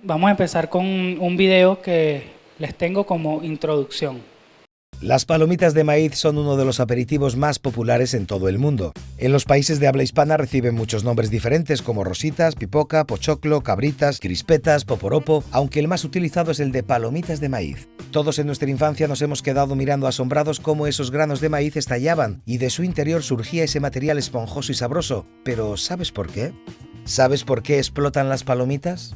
vamos a empezar con un video que les tengo como introducción. Las palomitas de maíz son uno de los aperitivos más populares en todo el mundo. En los países de habla hispana reciben muchos nombres diferentes como rositas, pipoca, pochoclo, cabritas, crispetas, poporopo, aunque el más utilizado es el de palomitas de maíz. Todos en nuestra infancia nos hemos quedado mirando asombrados cómo esos granos de maíz estallaban y de su interior surgía ese material esponjoso y sabroso. Pero ¿sabes por qué? ¿Sabes por qué explotan las palomitas?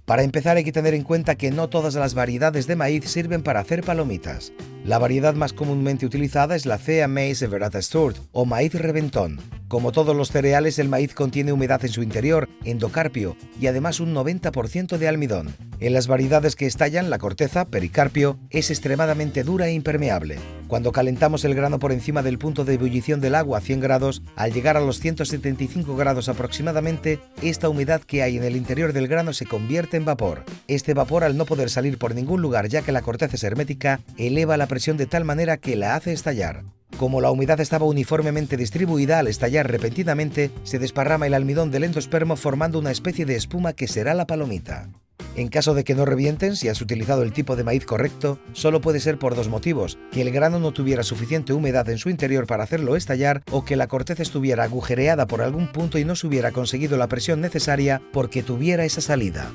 Para empezar hay que tener en cuenta que no todas las variedades de maíz sirven para hacer palomitas. La variedad más comúnmente utilizada es la Thea Maize Everata Sturd o maíz reventón. Como todos los cereales, el maíz contiene humedad en su interior, endocarpio y además un 90% de almidón. En las variedades que estallan, la corteza, pericarpio, es extremadamente dura e impermeable. Cuando calentamos el grano por encima del punto de ebullición del agua a 100 grados, al llegar a los 175 grados aproximadamente, esta humedad que hay en el interior del grano se convierte en vapor. Este vapor, al no poder salir por ningún lugar ya que la corteza es hermética, eleva la presión de tal manera que la hace estallar. Como la humedad estaba uniformemente distribuida, al estallar repentinamente, se desparrama el almidón del endospermo formando una especie de espuma que será la palomita. En caso de que no revienten, si has utilizado el tipo de maíz correcto, solo puede ser por dos motivos: que el grano no tuviera suficiente humedad en su interior para hacerlo estallar, o que la corteza estuviera agujereada por algún punto y no se hubiera conseguido la presión necesaria porque tuviera esa salida.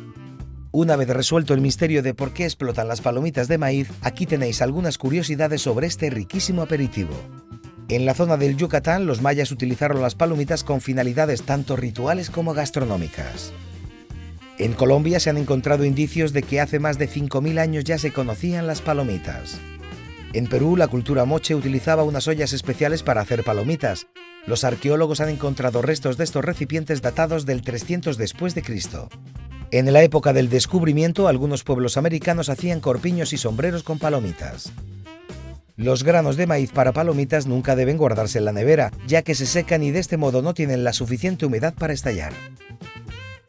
Una vez resuelto el misterio de por qué explotan las palomitas de maíz, aquí tenéis algunas curiosidades sobre este riquísimo aperitivo. En la zona del Yucatán, los mayas utilizaron las palomitas con finalidades tanto rituales como gastronómicas. En Colombia se han encontrado indicios de que hace más de 5.000 años ya se conocían las palomitas. En Perú, la cultura moche utilizaba unas ollas especiales para hacer palomitas. Los arqueólogos han encontrado restos de estos recipientes datados del 300 después de Cristo. En la época del descubrimiento, algunos pueblos americanos hacían corpiños y sombreros con palomitas. Los granos de maíz para palomitas nunca deben guardarse en la nevera, ya que se secan y de este modo no tienen la suficiente humedad para estallar.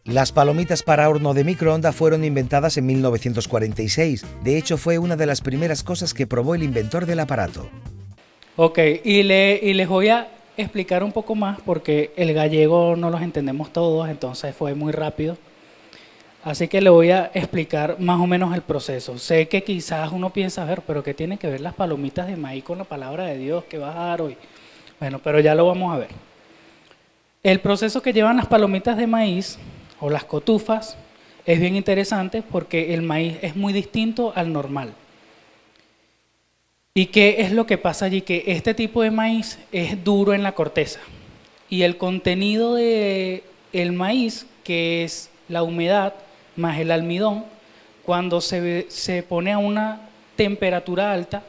Las palomitas para horno de microondas fueron inventadas en 1946. De hecho, fue una de las primeras cosas que probó el inventor del aparato. Ok, y les voy a explicar un poco más porque el gallego no los entendemos todos, entonces fue muy rápido. Así que le voy a explicar más o menos el proceso. Sé que quizás uno piensa, a ver, pero ¿qué tienen que ver las palomitas de maíz con la palabra de Dios que vas a dar hoy? Bueno, pero ya lo vamos a ver. El proceso que llevan las palomitas de maíz o las cotufas es bien interesante porque el maíz es muy distinto al normal. ¿Y qué es lo que pasa allí? Que este tipo de maíz es duro en la corteza y el contenido del maíz, que es la humedad más el almidón, cuando se pone a una temperatura alta,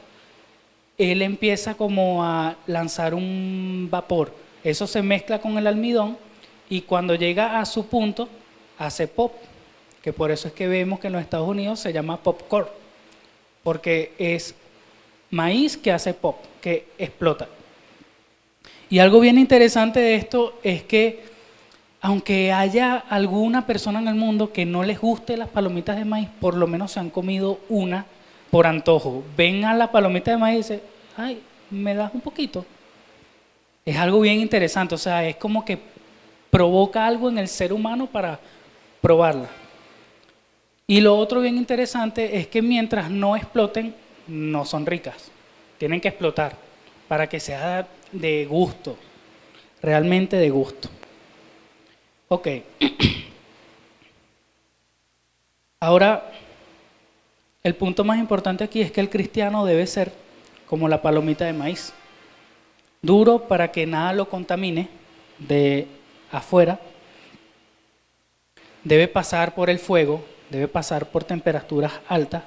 él empieza como a lanzar un vapor. Eso se mezcla con el almidón y cuando llega a su punto, hace pop, que por eso es que vemos que en los Estados Unidos se llama popcorn, porque es maíz que hace pop, que explota. Y algo bien interesante de esto es que aunque haya alguna persona en el mundo que no les guste las palomitas de maíz, por lo menos se han comido una por antojo. Ven a la palomita de maíz y dicen, ay, ¿me das un poquito? Es algo bien interesante, o sea, es como que provoca algo en el ser humano para probarla. Y lo otro bien interesante es que mientras no exploten, no son ricas. Tienen que explotar para que sea de gusto, realmente de gusto. Ok, ahora el punto más importante aquí es que el cristiano debe ser como la palomita de maíz, duro para que nada lo contamine de afuera, debe pasar por el fuego, debe pasar por temperaturas altas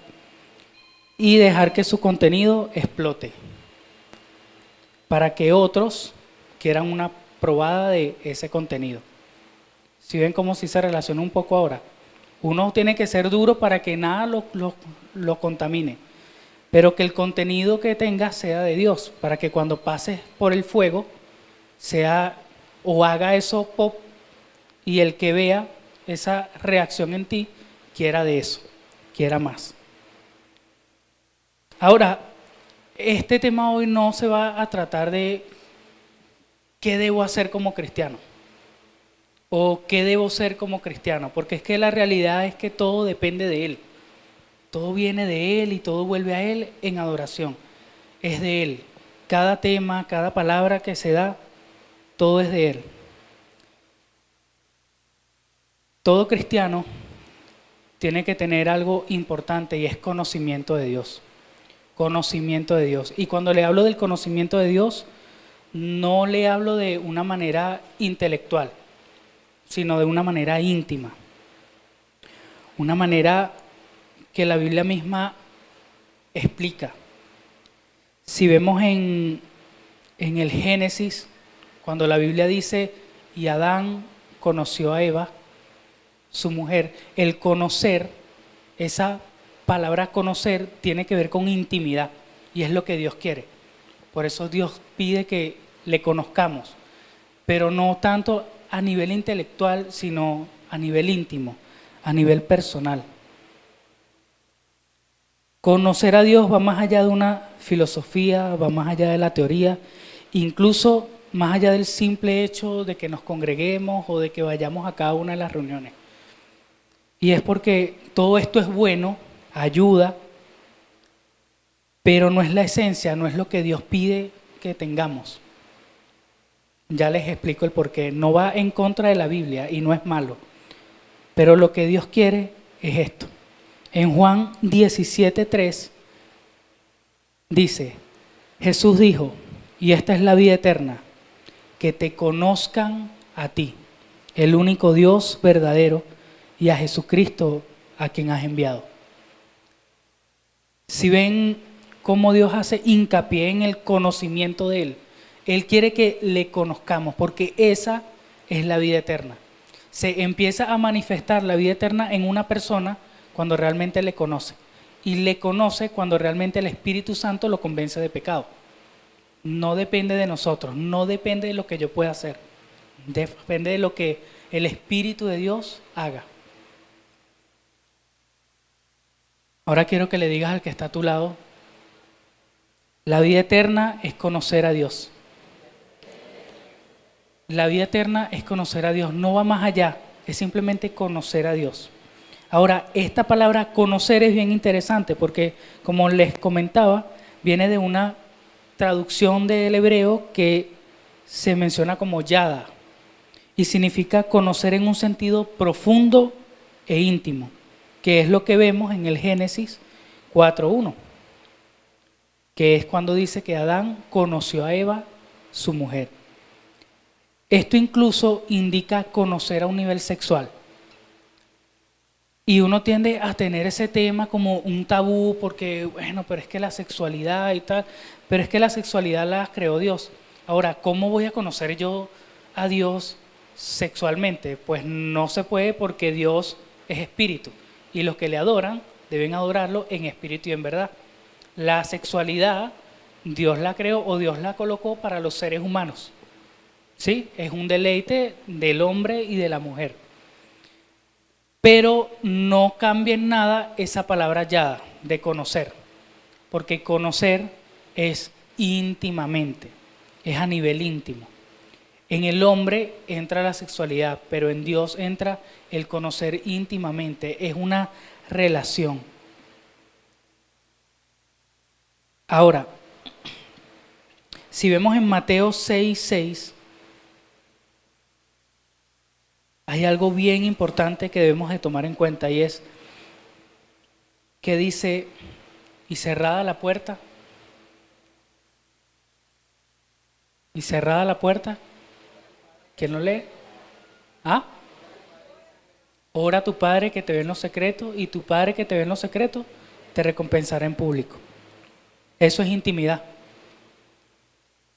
y dejar que su contenido explote para que otros quieran una probada de ese contenido. Si ven cómo sí se relaciona un poco ahora. Uno tiene que ser duro para que nada lo contamine, pero que el contenido que tenga sea de Dios, para que cuando pases por el fuego sea o haga eso pop y el que vea esa reacción en ti quiera de eso, quiera más. Ahora, este tema hoy no se va a tratar de qué debo hacer como cristiano. ¿O qué debo ser como cristiano? Porque es que la realidad es que todo depende de Él. Todo viene de Él y todo vuelve a Él en adoración. Es de Él. Cada tema, cada palabra que se da, todo es de Él. Todo cristiano tiene que tener algo importante y es conocimiento de Dios. Conocimiento de Dios. Y cuando le hablo del conocimiento de Dios, no le hablo de una manera intelectual, sino de una manera íntima. Una manera que la Biblia misma explica. Si vemos en el Génesis, cuando la Biblia dice, y Adán conoció a Eva, su mujer, el conocer, esa palabra conocer tiene que ver con intimidad y es lo que Dios quiere. Por eso Dios pide que le conozcamos, pero no tanto a nivel intelectual, sino a nivel íntimo, a nivel personal. Conocer a Dios va más allá de una filosofía, va más allá de la teoría, incluso más allá del simple hecho de que nos congreguemos o de que vayamos a cada una de las reuniones. Y es porque todo esto es bueno, ayuda, pero no es la esencia, no es lo que Dios pide que tengamos. Ya les explico el porqué. No va en contra de la Biblia y no es malo, pero lo que Dios quiere es esto. En Juan 17:3 dice, Jesús dijo, y esta es la vida eterna, que te conozcan a ti, el único Dios verdadero, y a Jesucristo a quien has enviado. Si ven cómo Dios hace hincapié en el conocimiento de Él, Él quiere que le conozcamos, porque esa es la vida eterna. Se empieza a manifestar la vida eterna en una persona cuando realmente le conoce. Y le conoce cuando realmente el Espíritu Santo lo convence de pecado. No depende de nosotros, no depende de lo que yo pueda hacer. Depende de lo que el Espíritu de Dios haga. Ahora quiero que le digas al que está a tu lado, la vida eterna es conocer a Dios. La vida eterna es conocer a Dios, no va más allá, es simplemente conocer a Dios. Ahora, esta palabra conocer es bien interesante porque, como les comentaba, viene de una traducción del hebreo que se menciona como yada y significa conocer en un sentido profundo e íntimo, que es lo que vemos en el Génesis 4:1, que es cuando dice que Adán conoció a Eva, su mujer. Esto incluso indica conocer a un nivel sexual. Y uno tiende a tener ese tema como un tabú porque, bueno, pero es que la sexualidad y tal, pero es que la sexualidad la creó Dios. Ahora, ¿cómo voy a conocer yo a Dios sexualmente? Pues no se puede porque Dios es espíritu y los que le adoran deben adorarlo en espíritu y en verdad. La sexualidad Dios la creó o Dios la colocó para los seres humanos. ¿Sí? Es un deleite del hombre y de la mujer. Pero no cambia en nada esa palabra yada de conocer, porque conocer es íntimamente, es a nivel íntimo. En el hombre entra la sexualidad, pero en Dios entra el conocer íntimamente, es una relación. Ahora, si vemos en Mateo 6:6, hay algo bien importante que debemos de tomar en cuenta y es que dice, y cerrada la puerta, ¿quién lo lee? ¿Ah? Ora a tu Padre que te ve en lo secreto y tu Padre que te ve en lo secreto te recompensará en público. Eso es intimidad.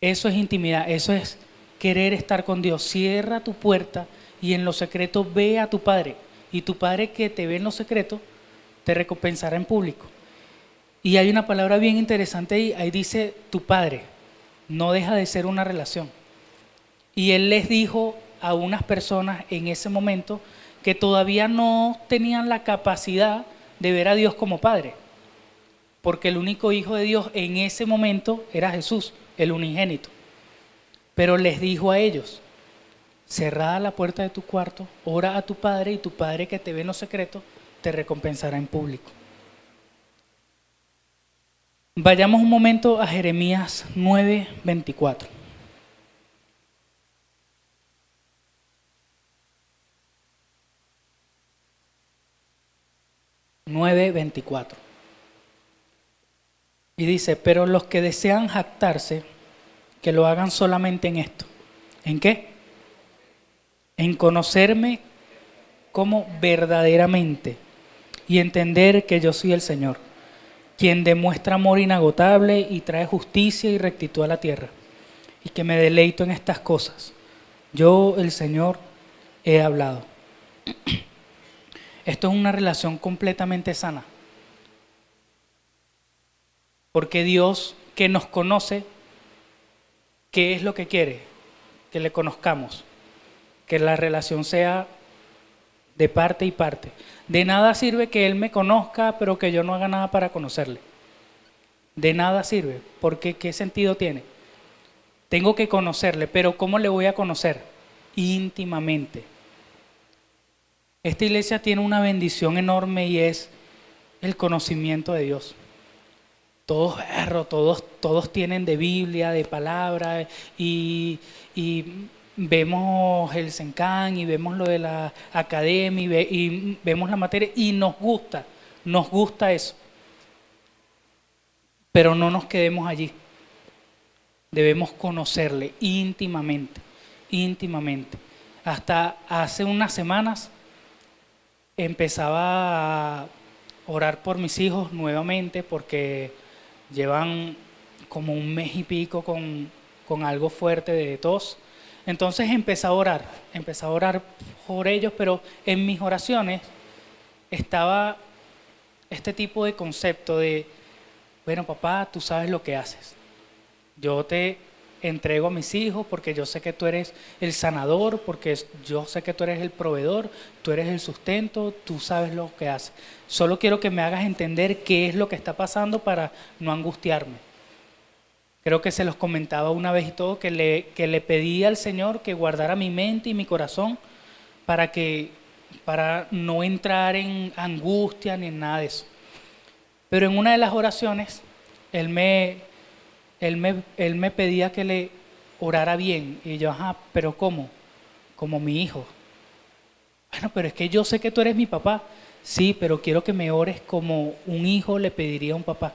Eso es intimidad, eso es querer estar con Dios. Cierra tu puerta y en lo secreto ve a tu Padre. Y tu Padre que te ve en lo secreto te recompensará en público. Y hay una palabra bien interesante ahí dice tu Padre. No deja de ser una relación. Y Él les dijo a unas personas en ese momento que todavía no tenían la capacidad de ver a Dios como Padre. Porque el único Hijo de Dios en ese momento era Jesús, el unigénito. Pero les dijo a ellos, cerrada la puerta de tu cuarto, ora a tu Padre y tu Padre que te ve en lo secreto te recompensará en público. Vayamos un momento a Jeremías 9:24. Y dice, pero los que desean jactarse, que lo hagan solamente en esto. ¿En qué? En conocerme como verdaderamente y entender que yo soy el Señor, quien demuestra amor inagotable y trae justicia y rectitud a la tierra, y que me deleito en estas cosas. Yo, el Señor, he hablado. Esto es una relación completamente sana, porque Dios, que nos conoce, ¿qué es lo que quiere? Que le conozcamos, que la relación sea de parte y parte. De nada sirve que Él me conozca, pero que yo no haga nada para conocerle. De nada sirve, porque ¿qué sentido tiene? Tengo que conocerle, pero ¿cómo le voy a conocer? Íntimamente. Esta iglesia tiene una bendición enorme y es el conocimiento de Dios. Todos tienen de Biblia, de palabra, y vemos el Sencan y vemos lo de la academia y vemos la materia y nos gusta eso. Pero no nos quedemos allí. Debemos conocerle íntimamente. Hasta hace unas semanas empezaba a orar por mis hijos nuevamente porque llevan como un mes y pico con algo fuerte de tos. Entonces empecé a orar por ellos, pero en mis oraciones estaba este tipo de concepto de, bueno, papá, tú sabes lo que haces. Yo te entrego a mis hijos porque yo sé que tú eres el sanador, porque yo sé que tú eres el proveedor, tú eres el sustento, tú sabes lo que haces. Solo quiero que me hagas entender qué es lo que está pasando para no angustiarme. Creo que se los comentaba una vez y todo, que le pedí al Señor que guardara mi mente y mi corazón para no entrar en angustia ni en nada de eso. Pero en una de las oraciones, Él me pedía que le orara bien. Y yo, pero ¿cómo? Como mi hijo. Bueno, pero es que yo sé que tú eres mi papá. Sí, pero quiero que me ores como un hijo le pediría a un papá.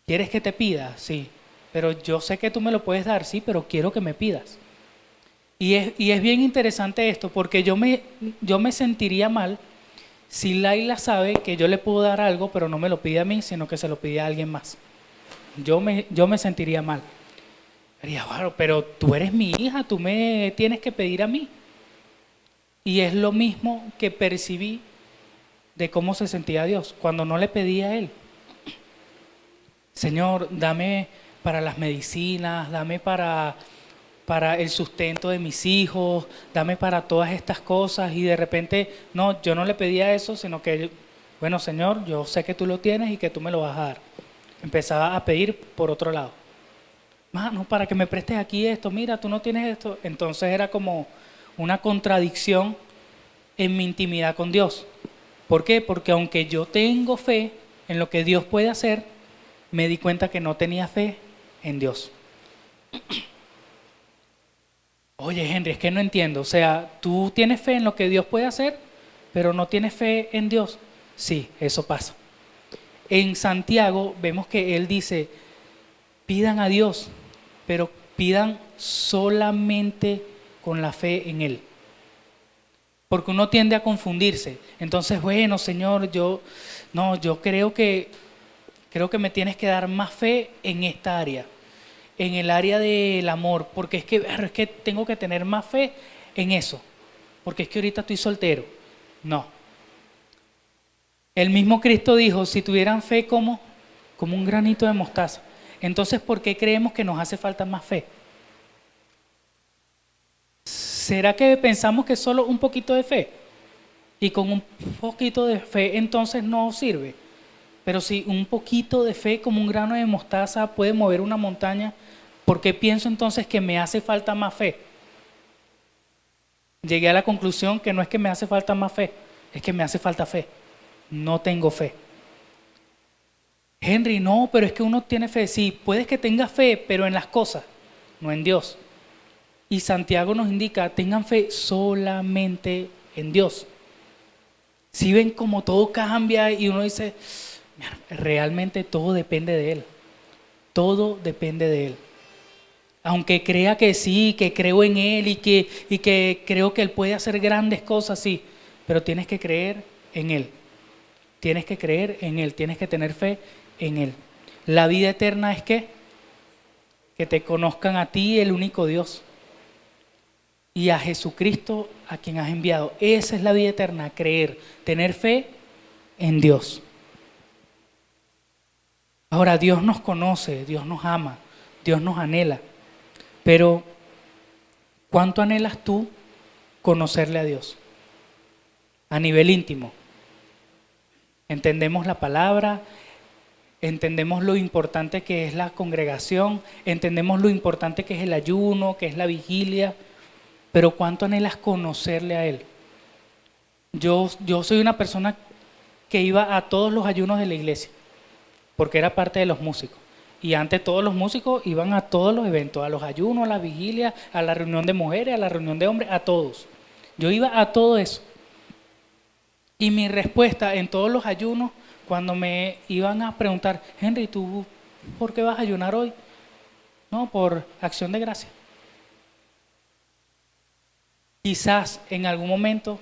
¿Quieres que te pida? Sí. Pero yo sé que tú me lo puedes dar, sí, pero quiero que me pidas. Y es bien interesante esto, porque yo me sentiría mal si Laila sabe que yo le puedo dar algo, pero no me lo pide a mí, sino que se lo pide a alguien más. Yo me sentiría mal. Diría, bueno, pero tú eres mi hija, tú me tienes que pedir a mí. Y es lo mismo que percibí de cómo se sentía Dios cuando no le pedía a Él. Señor, dame para las medicinas, dame para el sustento de mis hijos, dame para todas estas cosas. Y de repente, no, yo no le pedía eso, sino que, bueno, Señor, yo sé que tú lo tienes y que tú me lo vas a dar. Empezaba a pedir por otro lado. Mano, para que me prestes aquí esto, mira, tú no tienes esto. Entonces era como una contradicción en mi intimidad con Dios. ¿Por qué? Porque aunque yo tengo fe en lo que Dios puede hacer, me di cuenta que no tenía fe en Dios. Oye, Henry, es que no entiendo. O sea, tú tienes fe en lo que Dios puede hacer, pero no tienes fe en Dios. Sí, eso pasa. En Santiago vemos que él dice, pidan a Dios, pero pidan solamente con la fe en Él. Porque uno tiende a confundirse. Entonces, bueno, Señor, yo creo que me tienes que dar más fe en esta área, en el área del amor, porque es que tengo que tener más fe en eso, porque es que ahorita estoy soltero. No. El mismo Cristo dijo, si tuvieran fe como un granito de mostaza. Entonces, ¿por qué creemos que nos hace falta más fe? ¿Será que pensamos que solo un poquito de fe? Y con un poquito de fe entonces no sirve. Pero si un poquito de fe como un grano de mostaza puede mover una montaña, ¿por qué pienso entonces que me hace falta más fe? Llegué a la conclusión que no es que me hace falta más fe, es que me hace falta fe. No tengo fe. Henry, no, pero es que uno tiene fe. Sí, puedes que tengas fe, pero en las cosas, no en Dios. Y Santiago nos indica, tengan fe solamente en Dios. Si ven como todo cambia y uno dice, realmente todo depende de Él. Todo depende de Él. Aunque crea que sí, que creo en Él y que creo que Él puede hacer grandes cosas, sí, pero tienes que creer en Él. Tienes que creer en Él, tienes que tener fe en Él. La vida eterna es ¿qué? Que te conozcan a ti, el único Dios, y a Jesucristo a quien has enviado. Esa es la vida eterna, creer, tener fe en Dios. Ahora, Dios nos conoce, Dios nos ama, Dios nos anhela, pero ¿cuánto anhelas tú conocerle a Dios? A nivel íntimo. Entendemos la palabra, entendemos lo importante que es la congregación, entendemos lo importante que es el ayuno, que es la vigilia, pero ¿cuánto anhelas conocerle a Él? Yo soy una persona que iba a todos los ayunos de la iglesia, porque era parte de los músicos. Y antes todos los músicos iban a todos los eventos, a los ayunos, a las vigilias, a la reunión de mujeres, a la reunión de hombres, a todos. Yo iba a todo eso. Y mi respuesta en todos los ayunos, cuando me iban a preguntar, Henry, ¿tú por qué vas a ayunar hoy? No, por acción de gracia. Quizás en algún momento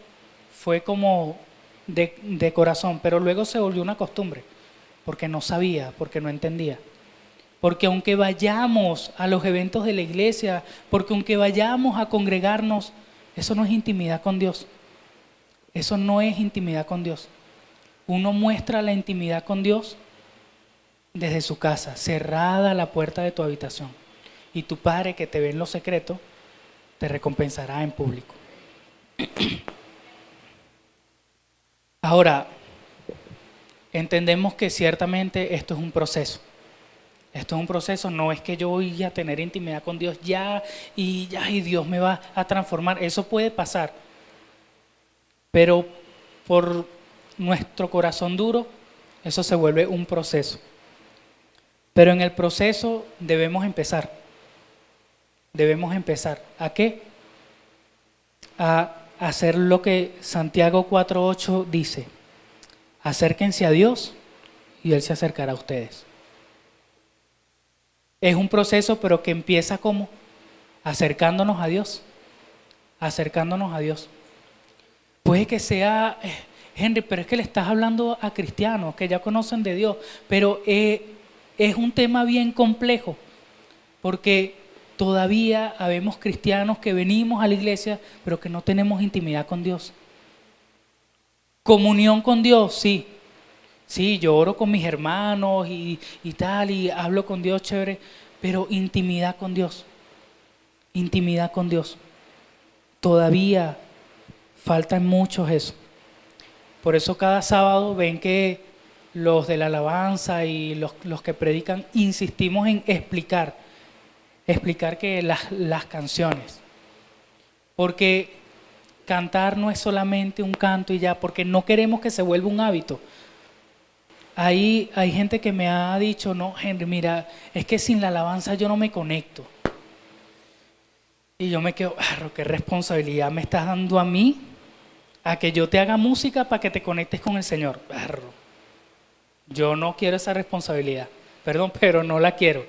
fue como de corazón, pero luego se volvió una costumbre, porque no sabía, porque no entendía. Porque aunque vayamos a los eventos de la iglesia, porque aunque vayamos a congregarnos, eso no es intimidad con Dios. Eso no es intimidad con Dios. Uno muestra la intimidad con Dios desde su casa, cerrada la puerta de tu habitación. Y tu Padre que te ve en lo secreto, te recompensará en público. Ahora, entendemos que ciertamente esto es un proceso. Esto es un proceso, no es que yo voy a tener intimidad con Dios ya y Dios me va a transformar. Eso puede pasar. Pero por nuestro corazón duro, eso se vuelve un proceso. Pero en el proceso debemos empezar. Debemos empezar. ¿A qué? A hacer lo que Santiago 4:8 dice. Acérquense a Dios y Él se acercará a ustedes. Es un proceso, pero que empieza como acercándonos a Dios. Acercándonos a Dios. Puede que sea, Henry, pero es que le estás hablando a cristianos que ya conocen de Dios, pero es un tema bien complejo, porque todavía habemos cristianos que venimos a la iglesia, pero que no tenemos intimidad con Dios. Comunión con Dios, sí. Sí, yo oro con mis hermanos y tal, y hablo con Dios chévere, pero intimidad con Dios. Intimidad con Dios. Todavía faltan muchos eso. Por eso cada sábado ven que los de la alabanza y los que predican insistimos en explicar que las canciones. Porque cantar no es solamente un canto y ya, porque no queremos que se vuelva un hábito. Hay gente que me ha dicho, no, Henry, mira, es que sin la alabanza yo no me conecto. Y yo me quedo, qué responsabilidad me estás dando a mí, a que yo te haga música para que te conectes con el Señor. Yo no quiero esa responsabilidad, perdón, pero no la quiero,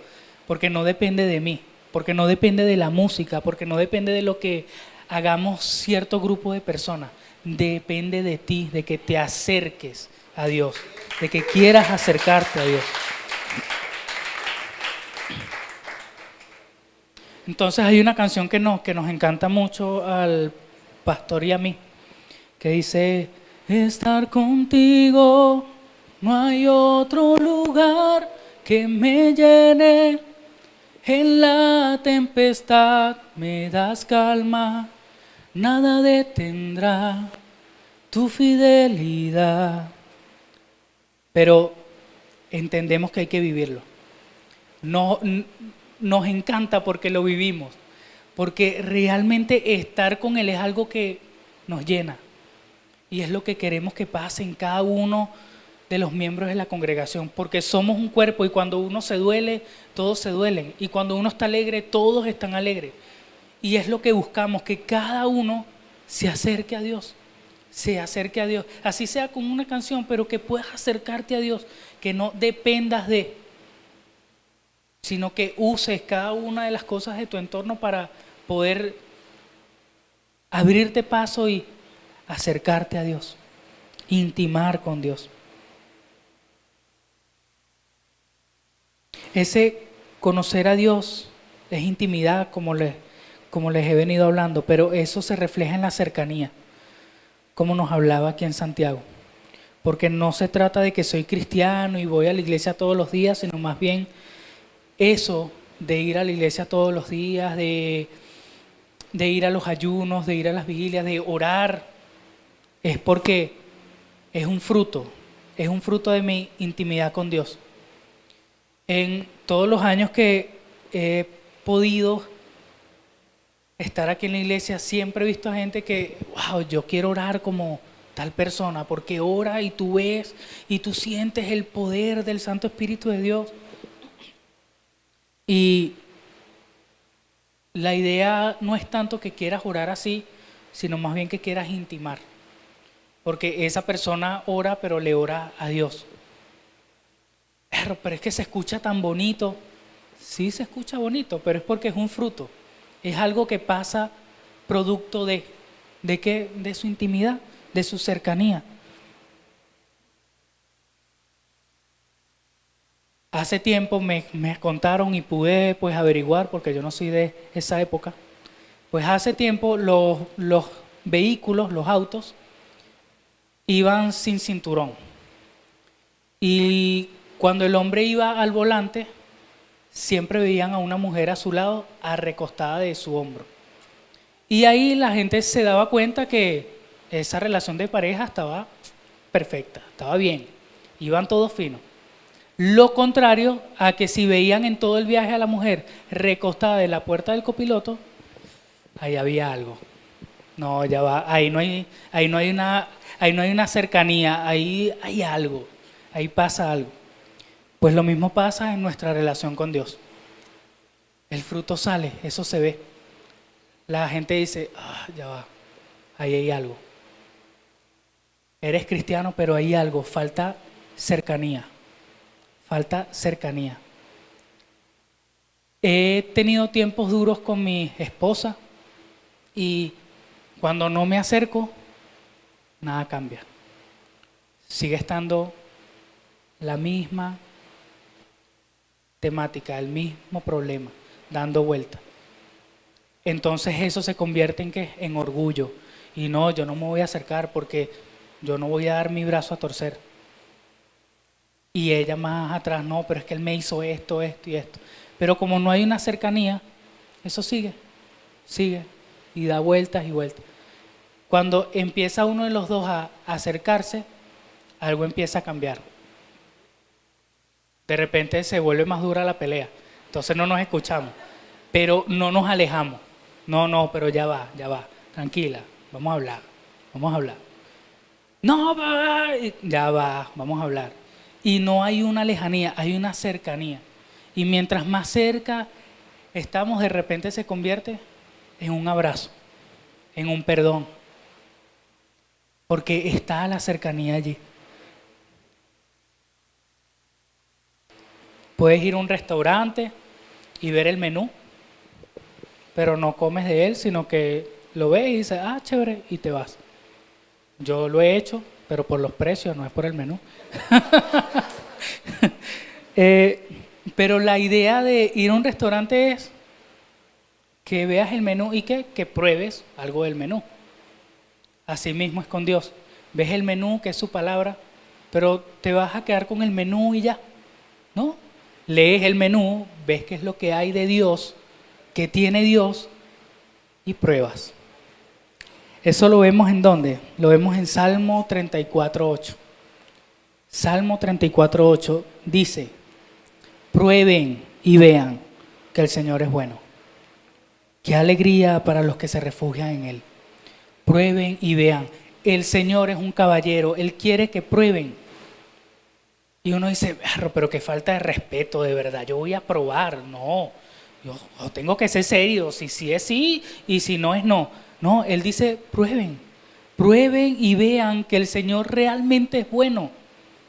porque no depende de mí, porque no depende de la música, porque no depende de lo que hagamos cierto grupo de personas, depende de ti, de que te acerques a Dios, de que quieras acercarte a Dios. Entonces hay una canción que nos encanta mucho al pastor y a mí, que dice, estar contigo, no hay otro lugar que me llene, en la tempestad me das calma, nada detendrá tu fidelidad. Pero entendemos que hay que vivirlo. Nos encanta porque lo vivimos, porque realmente estar con Él es algo que nos llena y es lo que queremos que pase en cada uno de los miembros de la congregación, porque somos un cuerpo y cuando uno se duele, todos se duelen, y cuando uno está alegre, todos están alegres, y es lo que buscamos, que cada uno se acerque a Dios, así sea con una canción, pero que puedas acercarte a Dios, que no dependas de, sino que uses cada una de las cosas de tu entorno para poder abrirte paso y acercarte a Dios, intimar con Dios. Ese conocer a Dios es intimidad, como les he venido hablando, pero eso se refleja en la cercanía, como nos hablaba aquí en Santiago. Porque no se trata de que soy cristiano y voy a la iglesia todos los días, sino más bien eso de ir a la iglesia todos los días, de ir a los ayunos, de ir a las vigilias, de orar, es porque es un fruto de mi intimidad con Dios. En todos los años que he podido estar aquí en la iglesia, siempre he visto a gente que, wow, yo quiero orar como tal persona, porque ora y tú ves y tú sientes el poder del Santo Espíritu de Dios. Y la idea no es tanto que quieras orar así, sino más bien que quieras intimar, porque esa persona ora, pero le ora a Dios. Pero es que se escucha tan bonito. Sí se escucha bonito, pero es porque es un fruto. Es algo que pasa producto ¿de qué? De su intimidad, de su cercanía. Hace tiempo me contaron y pude pues averiguar, porque yo no soy de esa época. Pues hace tiempo los vehículos, los autos, iban sin cinturón. Y cuando el hombre iba al volante, siempre veían a una mujer a su lado, recostada de su hombro. Y ahí la gente se daba cuenta que esa relación de pareja estaba perfecta, estaba bien, iban todos finos. Lo contrario a que si veían en todo el viaje a la mujer recostada de la puerta del copiloto, ahí había algo. No, ya va, ahí no hay una cercanía, ahí hay algo, ahí pasa algo. Pues lo mismo pasa en nuestra relación con Dios. El fruto sale, eso se ve. La gente dice, ya va, ahí hay algo. Eres cristiano, pero hay algo, falta cercanía. He tenido tiempos duros con mi esposa y cuando no me acerco, nada cambia. Sigue estando la misma temática, el mismo problema, dando vuelta. Entonces eso se convierte en ¿qué? En orgullo. Y no, yo no me voy a acercar porque yo no voy a dar mi brazo a torcer. Y ella más atrás, no, pero es que él me hizo esto y esto. Pero como no hay una cercanía, eso sigue y da vueltas y vueltas. Cuando empieza uno de los dos a acercarse, algo empieza a cambiar. De repente se vuelve más dura la pelea. Entonces no nos escuchamos, pero no nos alejamos. No, pero ya va, tranquila, vamos a hablar. No, ya va, vamos a hablar. Y no hay una lejanía, hay una cercanía. Y mientras más cerca estamos, de repente se convierte en un abrazo, en un perdón. Porque está la cercanía allí. Puedes ir a un restaurante y ver el menú, pero no comes de él, sino que lo ves y dices, chévere, y te vas. Yo lo he hecho, pero por los precios, no es por el menú. Pero la idea de ir a un restaurante es que veas el menú y que pruebes algo del menú. Así mismo es con Dios. Ves el menú, que es su palabra, pero te vas a quedar con el menú y ya, ¿no? Lees el menú, ves qué es lo que hay de Dios, qué tiene Dios y pruebas. Eso lo vemos ¿en dónde? Lo vemos en Salmo 34:8. Salmo 34:8 dice, prueben y vean que el Señor es bueno. Qué alegría para los que se refugian en Él. Prueben y vean. El Señor es un caballero, Él quiere que prueben. Y uno dice, pero qué falta de respeto, de verdad, yo voy a probar. No, yo tengo que ser serio, si sí es sí y si no es no. No, Él dice, prueben, prueben y vean que el Señor realmente es bueno.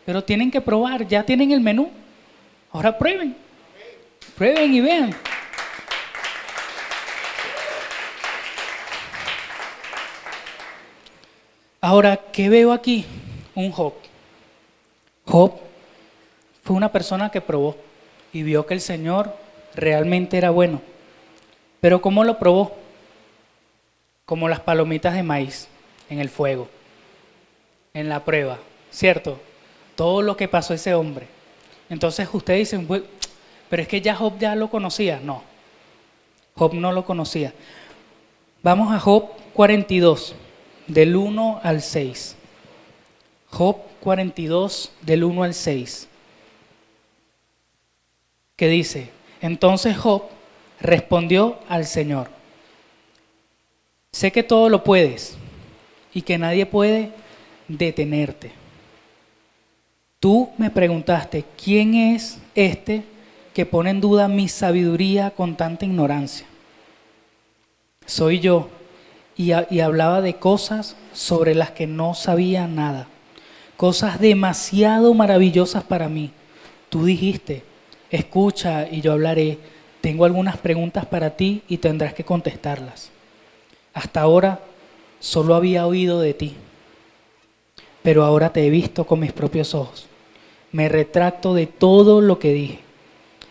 Pero tienen que probar, ya tienen el menú. Ahora prueben, prueben y vean. Ahora, ¿qué veo aquí? Un Job. Job fue una persona que probó y vio que el Señor realmente era bueno. Pero ¿cómo lo probó? Como las palomitas de maíz en el fuego, en la prueba, ¿cierto? Todo lo que pasó ese hombre. Entonces ustedes dicen, pero es que ya Job ya lo conocía. No, Job no lo conocía. Vamos a Job 42, del 1 al 6. Job 42, del 1 al 6. Que dice, entonces Job respondió al Señor, sé que todo lo puedes y que nadie puede detenerte. Tú me preguntaste, ¿quién es este que pone en duda mi sabiduría con tanta ignorancia? Soy yo, y hablaba de cosas sobre las que no sabía nada, cosas demasiado maravillosas para mí. Tú dijiste, escucha y yo hablaré, tengo algunas preguntas para ti y tendrás que contestarlas. Hasta ahora solo había oído de ti, pero ahora te he visto con mis propios ojos. Me retracto de todo lo que dije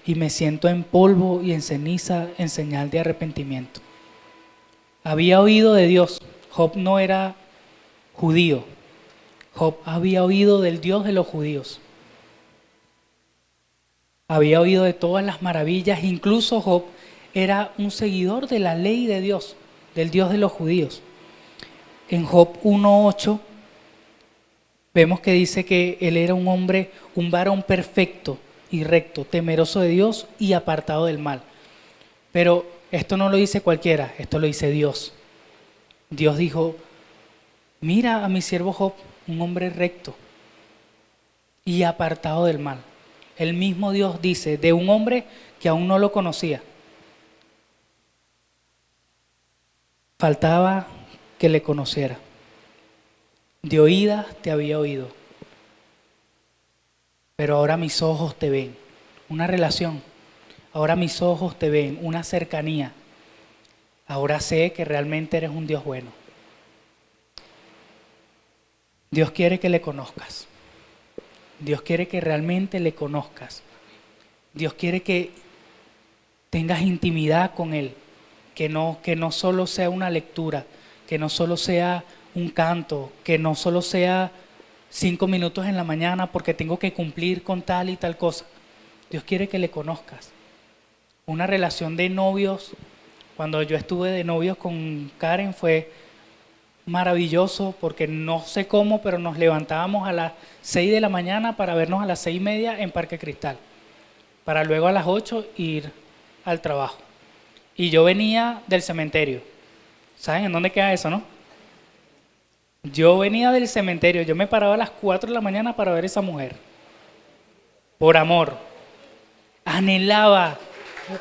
y me siento en polvo y en ceniza en señal de arrepentimiento. Había oído de Dios. Job no era judío. Job había oído del Dios de los judíos. Había oído de todas las maravillas. Incluso Job era un seguidor de la ley de Dios, del Dios de los judíos. En Job 1:8 vemos que dice que él era un hombre, un varón perfecto y recto, temeroso de Dios y apartado del mal. Pero esto no lo dice cualquiera, esto lo dice Dios. Dios dijo, mira a mi siervo Job, un hombre recto y apartado del mal. El mismo Dios dice de un hombre que aún no lo conocía. Faltaba que le conociera. De oídas te había oído, pero ahora mis ojos te ven. Una relación. Ahora mis ojos te ven, una cercanía. Ahora sé que realmente eres un Dios bueno. Dios quiere que le conozcas. Dios quiere que realmente le conozcas. Dios quiere que tengas intimidad con Él. Que no solo sea una lectura, que no solo sea un canto, que no solo sea 5 minutos en la mañana porque tengo que cumplir con tal y tal cosa. Dios quiere que le conozcas. Una relación de novios, cuando yo estuve de novios con Karen fue maravilloso porque no sé cómo, pero nos levantábamos a las 6 de la mañana para vernos a las 6:30 en Parque Cristal, para luego a las 8 ir al trabajo. Y yo venía del cementerio. ¿Saben en dónde queda eso, no? Yo venía del cementerio, yo me paraba a las 4 de la mañana para ver a esa mujer. Por amor. Anhelaba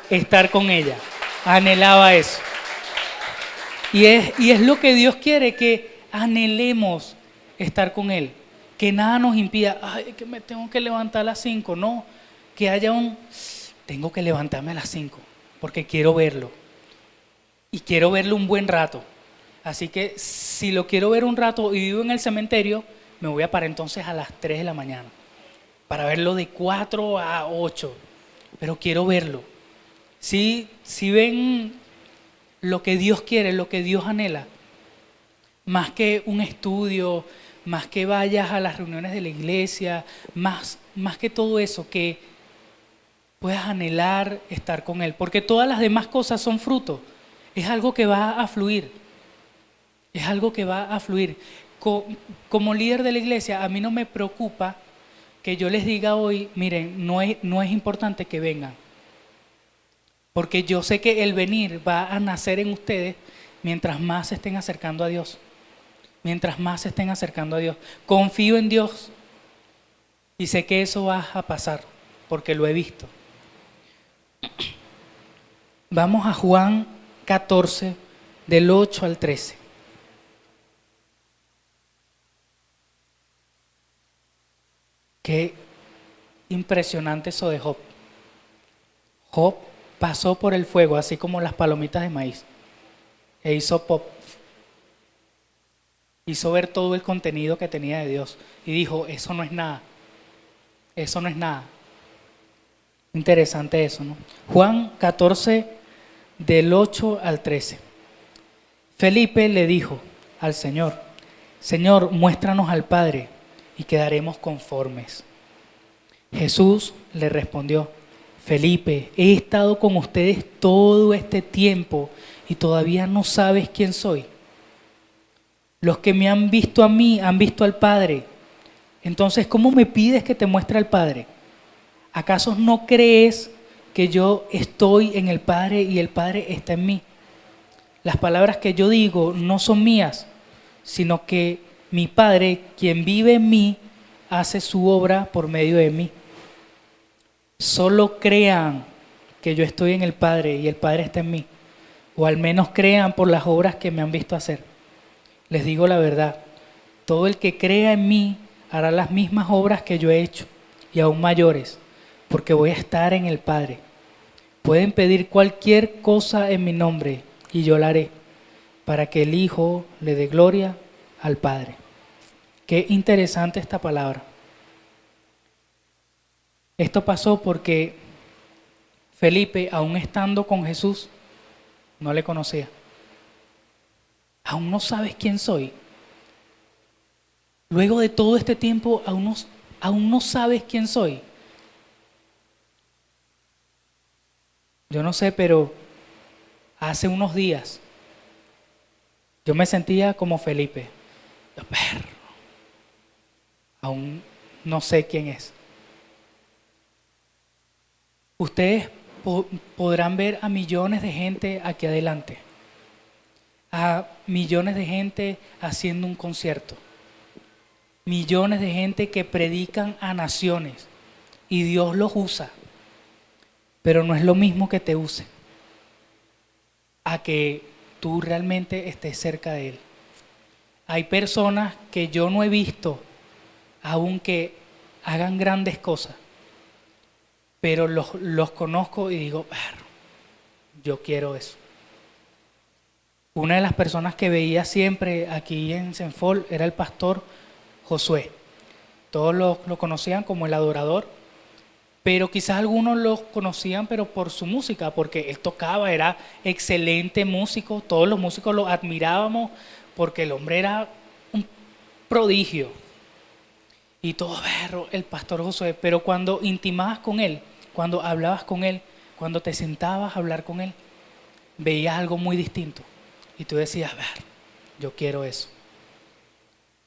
estar con ella. Anhelaba eso. Y es lo que Dios quiere, que anhelemos estar con Él. Que nada nos impida, ay, que me tengo que levantar a las 5. No, que haya tengo que levantarme a las 5 porque quiero verlo. Y quiero verlo un buen rato. Así que si lo quiero ver un rato y vivo en el cementerio, me voy a parar entonces a las 3 de la mañana para verlo de 4 a 8. Pero quiero verlo. Si ven lo que Dios quiere, lo que Dios anhela, más que un estudio, más que vayas a las reuniones de la iglesia, más que todo eso, que puedas anhelar estar con Él. Porque todas las demás cosas son fruto. Es algo que va a fluir. Es algo que va a fluir. Como líder de la iglesia, a mí no me preocupa que yo les diga hoy, miren, no es importante que vengan. Porque yo sé que el venir va a nacer en ustedes mientras más se estén acercando a Dios. Mientras más se estén acercando a Dios. Confío en Dios y sé que eso va a pasar porque lo he visto. Vamos a Juan 14, del 8 al 13. Qué impresionante eso de Job. Job pasó por el fuego, así como las palomitas de maíz, e hizo pop. Hizo ver todo el contenido que tenía de Dios y dijo, eso no es nada, eso no es nada. Interesante eso, ¿no? Juan 14, del 8 al 13. Felipe le dijo al Señor, Señor, muéstranos al Padre y quedaremos conformes. Jesús le respondió, Felipe, he estado con ustedes todo este tiempo y todavía no sabes quién soy. Los que me han visto a mí han visto al Padre. Entonces, ¿cómo me pides que te muestre al Padre? ¿Acaso no crees que yo estoy en el Padre y el Padre está en mí? Las palabras que yo digo no son mías, sino que mi Padre, quien vive en mí, hace su obra por medio de mí. Solo crean que yo estoy en el Padre y el Padre está en mí, o al menos crean por las obras que me han visto hacer. Les digo la verdad, todo el que crea en mí hará las mismas obras que yo he hecho y aún mayores, porque voy a estar en el Padre. Pueden pedir cualquier cosa en mi nombre y yo la haré, para que el Hijo le dé gloria al Padre. Qué interesante esta palabra. Esto pasó porque Felipe, aún estando con Jesús, no le conocía. ¿Aún no sabes quién soy? Luego de todo este tiempo, ¿aún no sabes quién soy? Yo no sé, pero hace unos días yo me sentía como Felipe. Yo, perro, aún no sé quién es. Ustedes podrán ver a millones de gente aquí adelante, a millones de gente haciendo un concierto, millones de gente que predican a naciones y Dios los usa, pero no es lo mismo que te use a que tú realmente estés cerca de Él. Hay personas que yo no he visto, aunque hagan grandes cosas, pero los conozco y digo, yo quiero eso. Una de las personas que veía siempre aquí en Senfol era el pastor Josué. Todos lo conocían como el adorador, pero quizás algunos lo conocían pero por su música, porque él tocaba, era excelente músico, todos los músicos lo admirábamos porque el hombre era un prodigio. Y todo el pastor Josué, pero cuando intimabas con él, cuando hablabas con él, cuando te sentabas a hablar con él, veías algo muy distinto. Y tú decías, yo quiero eso.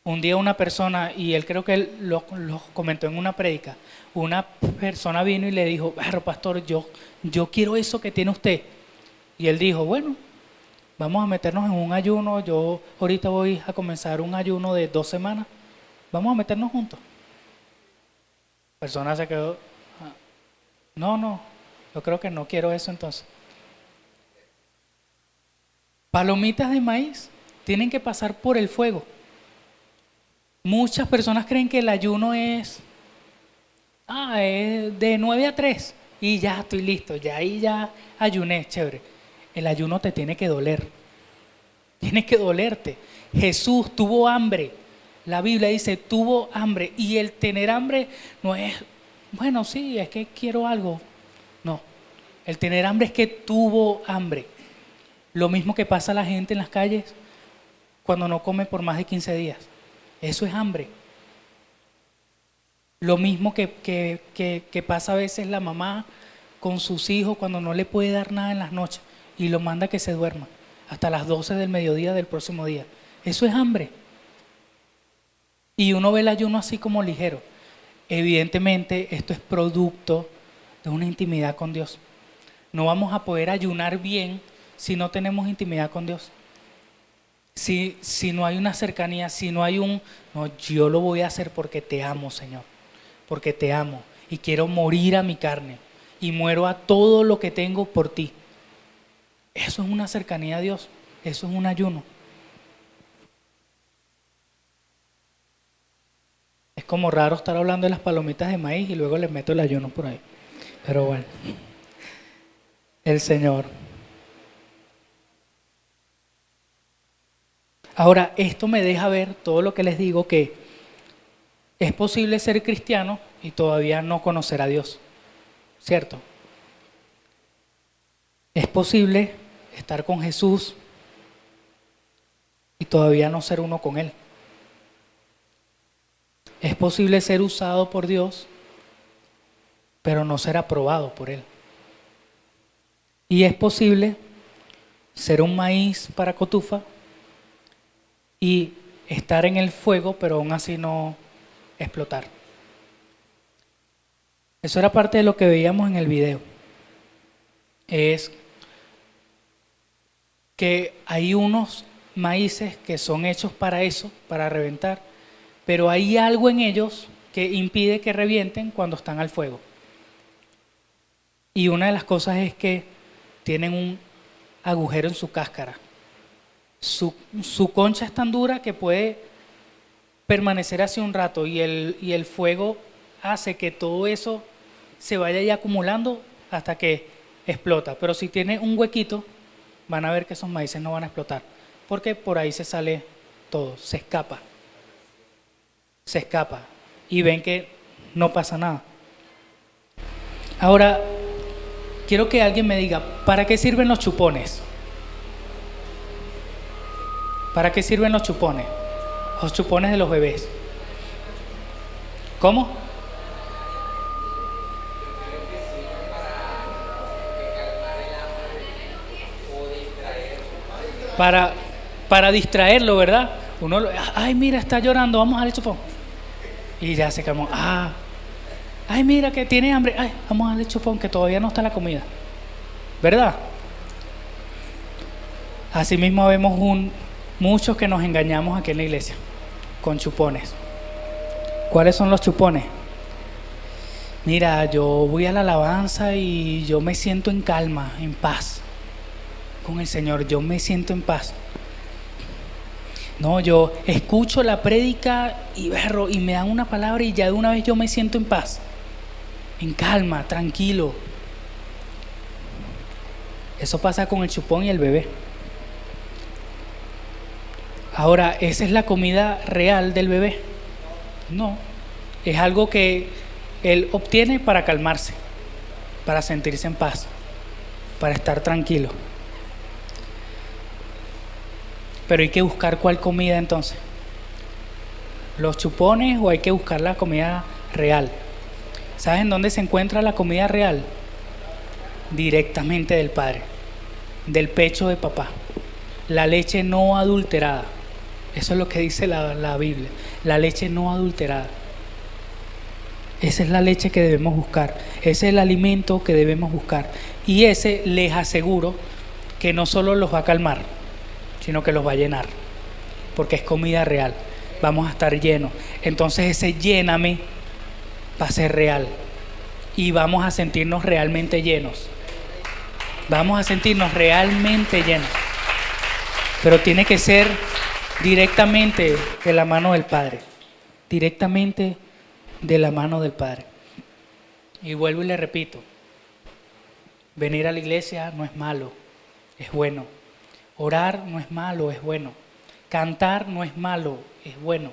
Un día una persona, y él creo que él lo comentó en una prédica, una persona vino y le dijo, pastor, yo quiero eso que tiene usted. Y él dijo, bueno, vamos a meternos en un ayuno, yo ahorita voy a comenzar un ayuno de 2 semanas, vamos a meternos juntos. La persona se quedó, no, yo creo que no quiero eso entonces. Palomitas de maíz tienen que pasar por el fuego. Muchas personas creen que el ayuno es de 9 a 3 y ya estoy listo, ya ahí ya ayuné, chévere. El ayuno te tiene que doler, tiene que dolerte. Jesús tuvo hambre, la Biblia dice tuvo hambre, y el tener hambre no es, bueno, sí, es que quiero algo. No, el tener hambre es que tuvo hambre. Lo mismo que pasa a la gente en las calles cuando no come por más de 15 días. Eso es hambre. Lo mismo que pasa a veces la mamá con sus hijos cuando no le puede dar nada en las noches y lo manda que se duerma hasta las 12 del mediodía del próximo día. Eso es hambre. Y uno ve el ayuno así como ligero. Evidentemente esto es producto de una intimidad con Dios. No vamos a poder ayunar bien si no tenemos intimidad con Dios. Si no hay una cercanía, si no hay no, yo lo voy a hacer porque te amo, Señor, porque te amo y quiero morir a mi carne y muero a todo lo que tengo por ti. Eso es una cercanía a Dios, eso es un ayuno. Es como raro estar hablando de las palomitas de maíz y luego les meto el ayuno por ahí. Pero bueno, el Señor. Ahora, esto me deja ver todo lo que les digo, que es posible ser cristiano y todavía no conocer a Dios, ¿cierto? Es posible estar con Jesús y todavía no ser uno con Él. Es posible ser usado por Dios, pero no ser aprobado por Él. Y es posible ser un maíz para cotufa y estar en el fuego, pero aún así no explotar. Eso era parte de lo que veíamos en el video. Es que hay unos maíces que son hechos para eso, para reventar, pero hay algo en ellos que impide que revienten cuando están al fuego. Y una de las cosas es que tienen un agujero en su cáscara. Su concha es tan dura que puede permanecer así un rato y el fuego hace que todo eso se vaya ya acumulando hasta que explota. Pero si tiene un huequito, van a ver que esos maíces no van a explotar, porque por ahí se sale todo, se escapa y ven que no pasa nada. Ahora, quiero que alguien me diga, ¿para qué sirven los chupones? ¿Para qué sirven los chupones? Los chupones de los bebés. ¿Cómo? Para distraerlo, ¿verdad? Uno, ay, mira, está llorando, vamos a darle chupón. Y ya se calmó. Ay, mira que tiene hambre. Ay, vamos a darle chupón, que todavía no está la comida. ¿Verdad? Asimismo vemos muchos que nos engañamos aquí en la iglesia con chupones. ¿Cuáles son los chupones? Mira, yo voy a la alabanza y yo me siento en calma, en paz con el Señor, yo me siento en paz. No, yo escucho la prédica y me dan una palabra y ya de una vez yo me siento en paz, en calma, tranquilo. Eso pasa con el chupón y el bebé. Ahora, ¿esa es la comida real del bebé? No, es algo que él obtiene para calmarse, para sentirse en paz, para estar tranquilo. Pero hay que buscar cuál comida entonces. ¿Los chupones o hay que buscar la comida real? ¿Sabes en dónde se encuentra la comida real? Directamente del Padre, del pecho de papá. La leche no adulterada. Eso es lo que dice la Biblia. La leche no adulterada. Esa es la leche que debemos buscar. Ese es el alimento que debemos buscar. Y ese, les aseguro, que no solo los va a calmar, sino que los va a llenar, porque es comida real. Vamos a estar llenos. Entonces ese lléname va a ser real y vamos a sentirnos realmente llenos. Vamos a sentirnos realmente llenos. Pero tiene que ser directamente de la mano del Padre. Directamente de la mano del Padre. Y vuelvo y le repito, venir a la iglesia no es malo, es bueno. Orar no es malo, es bueno. Cantar no es malo, es bueno.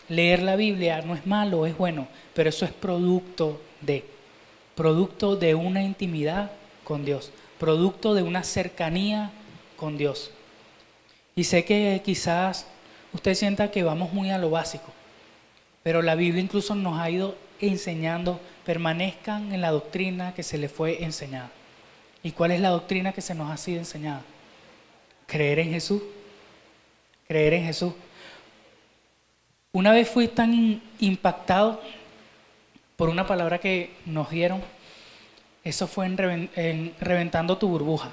Leer la Biblia no es malo, es bueno. Pero eso es producto de una intimidad con Dios, producto de una cercanía con Dios. Y sé que quizás usted sienta que vamos muy a lo básico, pero la Biblia incluso nos ha ido enseñando, permanezcan en la doctrina que se les fue enseñada. ¿Y cuál es la doctrina que se nos ha sido enseñada? Creer en Jesús. Creer en Jesús. Una vez fui tan impactado por una palabra que nos dieron Eso fue en Reventando tu Burbuja.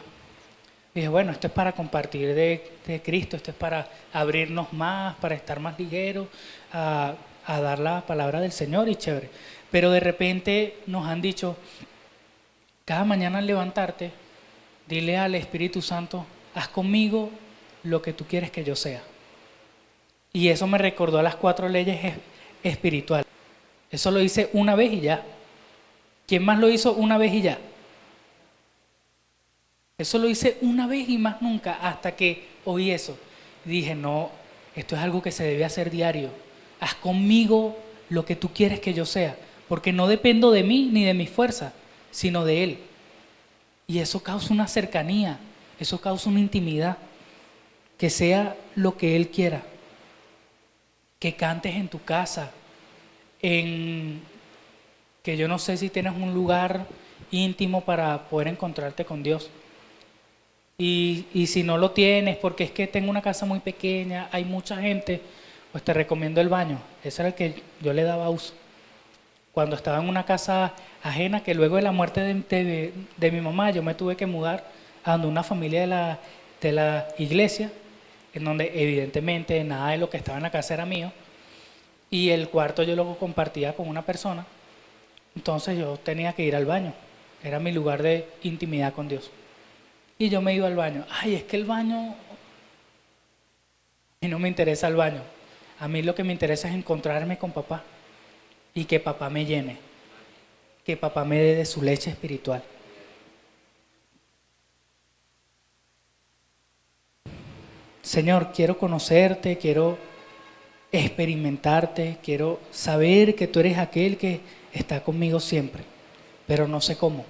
Dije, bueno, esto es para compartir de Cristo, esto es para abrirnos más, para estar más ligeros, a dar la palabra del Señor y chévere. Pero de repente nos han dicho, cada mañana al levantarte, dile al Espíritu Santo, haz conmigo lo que tú quieres que yo sea. Y eso me recordó a las 4 leyes espirituales. Eso lo hice una vez y ya. ¿Quién más lo hizo una vez y ya? Eso lo hice una vez y más nunca, hasta que oí eso. Dije, no, esto es algo que se debe hacer diario. Haz conmigo lo que tú quieres que yo sea, porque no dependo de mí ni de mi fuerza, sino de Él. Y eso causa una cercanía, eso causa una intimidad, que sea lo que Él quiera. Que cantes en tu casa, que yo no sé si tienes un lugar íntimo para poder encontrarte con Dios. Y si no lo tienes, porque es que tengo una casa muy pequeña, hay mucha gente, pues te recomiendo el baño. Ese era el que yo le daba uso. Cuando estaba en una casa ajena, que luego de la muerte de mi mamá, yo me tuve que mudar a donde una familia de la iglesia, en donde evidentemente nada de lo que estaba en la casa era mío, y el cuarto yo lo compartía con una persona, entonces yo tenía que ir al baño, era mi lugar de intimidad con Dios. Y yo me iba al baño. Ay, es que el baño, y no me interesa el baño. A mí lo que me interesa es encontrarme con papá y que papá me llene, que papá me dé de su leche espiritual. Señor, quiero conocerte, quiero experimentarte, quiero saber que tú eres aquel que está conmigo siempre, pero no sé cómo.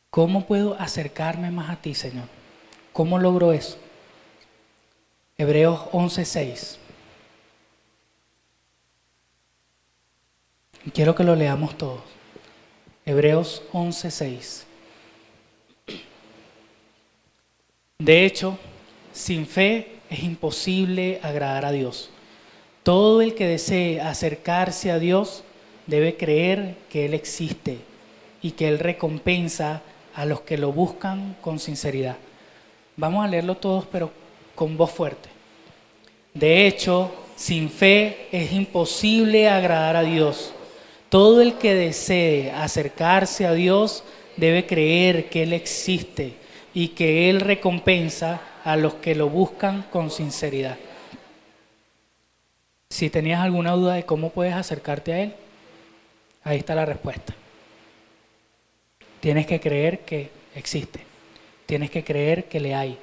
¿Cómo puedo acercarme más a ti, Señor? ¿Cómo logro eso? Hebreos 11:6. Quiero que lo leamos todos. Hebreos 11:6. De hecho, sin fe es imposible agradar a Dios. Todo el que desee acercarse a Dios debe creer que Él existe y que Él recompensa a los que lo buscan con sinceridad. Vamos a leerlo todos, pero con voz fuerte. De hecho, sin fe es imposible agradar a Dios. Todo el que desee acercarse a Dios debe creer que Él existe y que Él recompensa a los que lo buscan con sinceridad. Si tenías alguna duda de cómo puedes acercarte a Él, ahí está la respuesta. Tienes que creer que existe, tienes que creer que le hay,